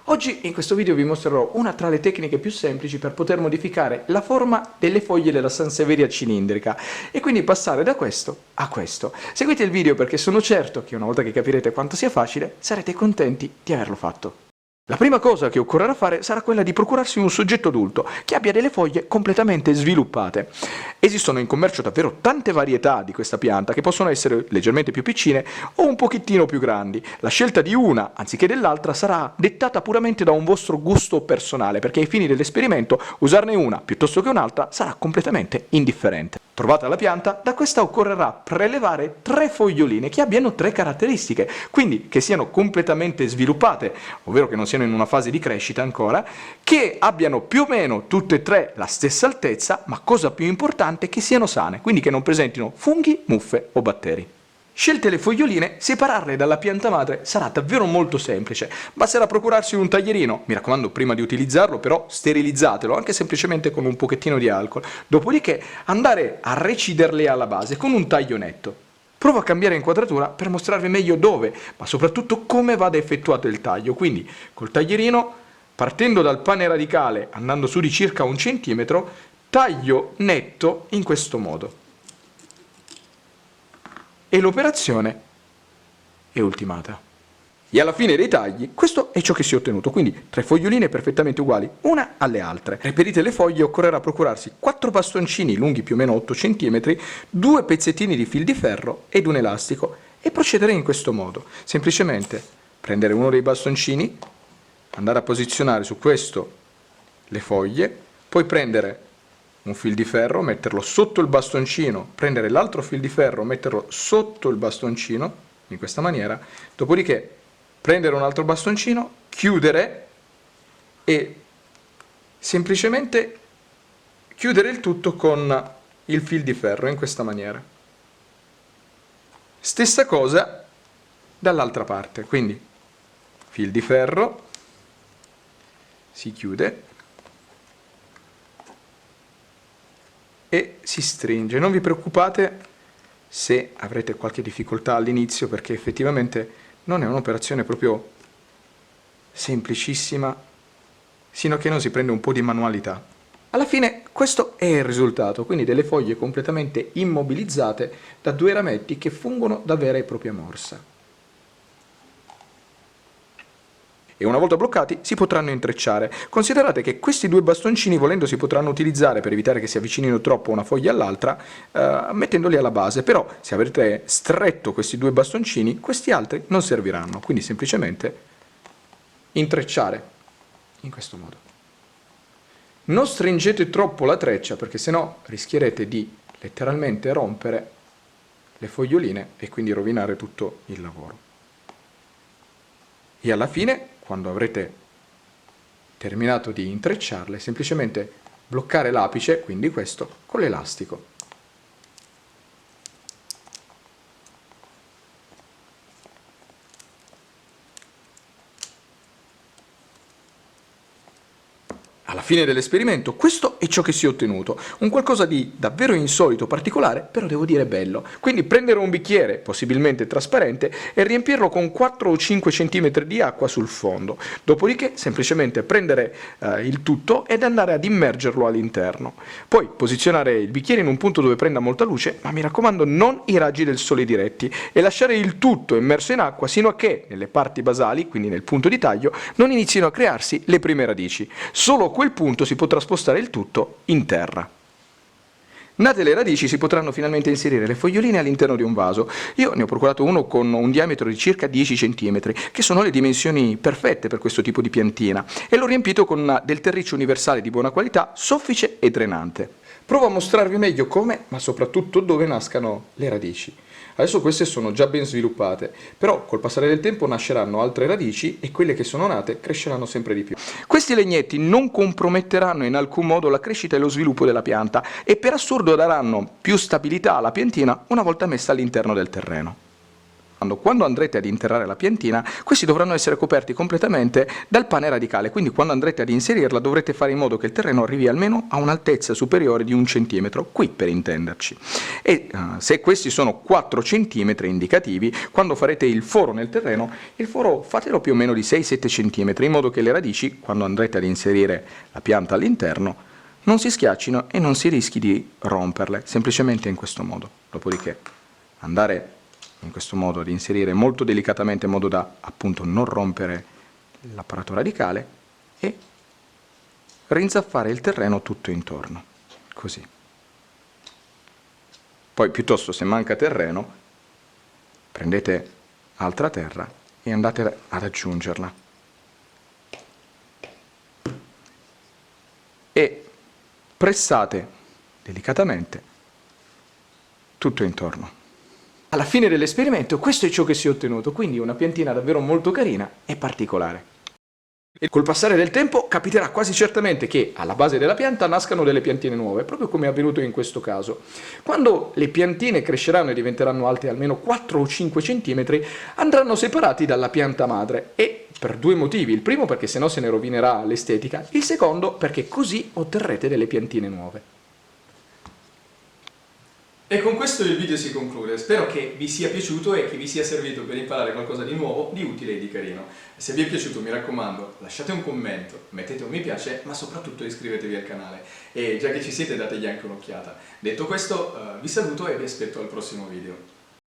Oggi in questo video vi mostrerò una tra le tecniche più semplici per poter modificare la forma delle foglie della Sansevieria cilindrica e quindi passare da questo a questo. Seguite il video perché sono certo che una volta che capirete quanto sia facile sarete contenti di averlo fatto. La prima cosa che occorrerà fare sarà quella di procurarsi un soggetto adulto che abbia delle foglie completamente sviluppate. Esistono in commercio davvero tante varietà di questa pianta che possono essere leggermente più piccine o un pochettino più grandi. La scelta di una anziché dell'altra sarà dettata puramente da un vostro gusto personale, perché ai fini dell'esperimento usarne una piuttosto che un'altra sarà completamente indifferente. Trovata la pianta, da questa occorrerà prelevare 3 foglioline che abbiano 3 caratteristiche, quindi che siano completamente sviluppate, ovvero che non siano in una fase di crescita ancora, che abbiano più o meno tutte e 3 la stessa altezza, ma cosa più importante, che siano sane, quindi che non presentino funghi, muffe o batteri. Scelte le foglioline, separarle dalla pianta madre sarà davvero molto semplice. Basterà procurarsi un taglierino, mi raccomando prima di utilizzarlo però sterilizzatelo, anche semplicemente con un pochettino di alcol, dopodiché andare a reciderle alla base con un taglio netto. Provo a cambiare inquadratura per mostrarvi meglio dove, ma soprattutto come vada effettuato il taglio, quindi col taglierino, partendo dal pane radicale, andando su di circa 1 centimetro, taglio netto in questo modo. E l'operazione è ultimata. E alla fine dei tagli, questo è ciò che si è ottenuto, quindi 3 foglioline perfettamente uguali, una alle altre. Reperite le foglie, occorrerà procurarsi 4 bastoncini lunghi più o meno 8 cm, 2 pezzettini di fil di ferro ed un elastico e procedere in questo modo. Semplicemente prendere uno dei bastoncini, andare a posizionare su questo le foglie, poi prendere un fil di ferro, metterlo sotto il bastoncino, prendere l'altro fil di ferro, metterlo sotto il bastoncino, in questa maniera, dopodiché prendere un altro bastoncino, chiudere e semplicemente chiudere il tutto con il fil di ferro, in questa maniera. Stessa cosa dall'altra parte, quindi fil di ferro, si chiude e si stringe. Non vi preoccupate se avrete qualche difficoltà all'inizio, perché effettivamente non è un'operazione proprio semplicissima, sino che non si prende un po' di manualità. Alla fine questo è il risultato, quindi delle foglie completamente immobilizzate da 2 rametti che fungono da vera e propria morsa. E una volta bloccati si potranno intrecciare. Considerate che questi 2 bastoncini volendo si potranno utilizzare per evitare che si avvicinino troppo una foglia all'altra, mettendoli alla base, però se avrete stretto questi 2 bastoncini questi altri non serviranno, quindi semplicemente intrecciare in questo modo. Non stringete troppo la treccia perché sennò rischierete di letteralmente rompere le foglioline e quindi rovinare tutto il lavoro. E alla fine, quando avrete terminato di intrecciarle, semplicemente bloccare l'apice, quindi questo, con l'elastico. Alla fine dell'esperimento questo è ciò che si è ottenuto, un qualcosa di davvero insolito, particolare, però devo dire bello. Quindi prendere un bicchiere, possibilmente trasparente, e riempirlo con 4 o 5 cm di acqua sul fondo, dopodiché semplicemente prendere il tutto ed andare ad immergerlo all'interno. Poi posizionare il bicchiere in un punto dove prenda molta luce, ma mi raccomando non i raggi del sole diretti, e lasciare il tutto immerso in acqua sino a che nelle parti basali, quindi nel punto di taglio, non inizino a crearsi le prime radici. Solo a quel punto si potrà spostare il tutto in terra. Nate le radici si potranno finalmente inserire le foglioline all'interno di un vaso. Io ne ho procurato uno con un diametro di circa 10 cm, che sono le dimensioni perfette per questo tipo di piantina, e l'ho riempito con del terriccio universale di buona qualità, soffice e drenante. Provo a mostrarvi meglio come, ma soprattutto dove nascano le radici. Adesso queste sono già ben sviluppate, però col passare del tempo nasceranno altre radici e quelle che sono nate cresceranno sempre di più. Questi legnetti non comprometteranno in alcun modo la crescita e lo sviluppo della pianta e per assurdo daranno più stabilità alla piantina una volta messa all'interno del terreno. Quando andrete ad interrare la piantina, questi dovranno essere coperti completamente dal pane radicale, quindi quando andrete ad inserirla dovrete fare in modo che il terreno arrivi almeno a un'altezza superiore di 1 centimetro, qui per intenderci. E se questi sono 4 centimetri indicativi, quando farete il foro nel terreno, il foro fatelo più o meno di 6-7 centimetri, in modo che le radici, quando andrete ad inserire la pianta all'interno, non si schiaccino e non si rischi di romperle, semplicemente in questo modo. Dopodiché andare in questo modo ad inserire molto delicatamente in modo da appunto non rompere l'apparato radicale e rinzaffare il terreno tutto intorno, così. Poi piuttosto se manca terreno prendete altra terra e andate ad aggiungerla e pressate delicatamente tutto intorno. Alla fine dell'esperimento questo è ciò che si è ottenuto, quindi una piantina davvero molto carina e particolare. E col passare del tempo capiterà quasi certamente che alla base della pianta nascano delle piantine nuove, proprio come è avvenuto in questo caso. Quando le piantine cresceranno e diventeranno alte almeno 4 o 5 cm, andranno separati dalla pianta madre e per due motivi. Il primo perché sennò se ne rovinerà l'estetica, il secondo perché così otterrete delle piantine nuove. E con questo il video si conclude, spero che vi sia piaciuto e che vi sia servito per imparare qualcosa di nuovo, di utile e di carino. Se vi è piaciuto mi raccomando lasciate un commento, mettete un mi piace ma soprattutto iscrivetevi al canale e già che ci siete dategli anche un'occhiata. Detto questo vi saluto e vi aspetto al prossimo video.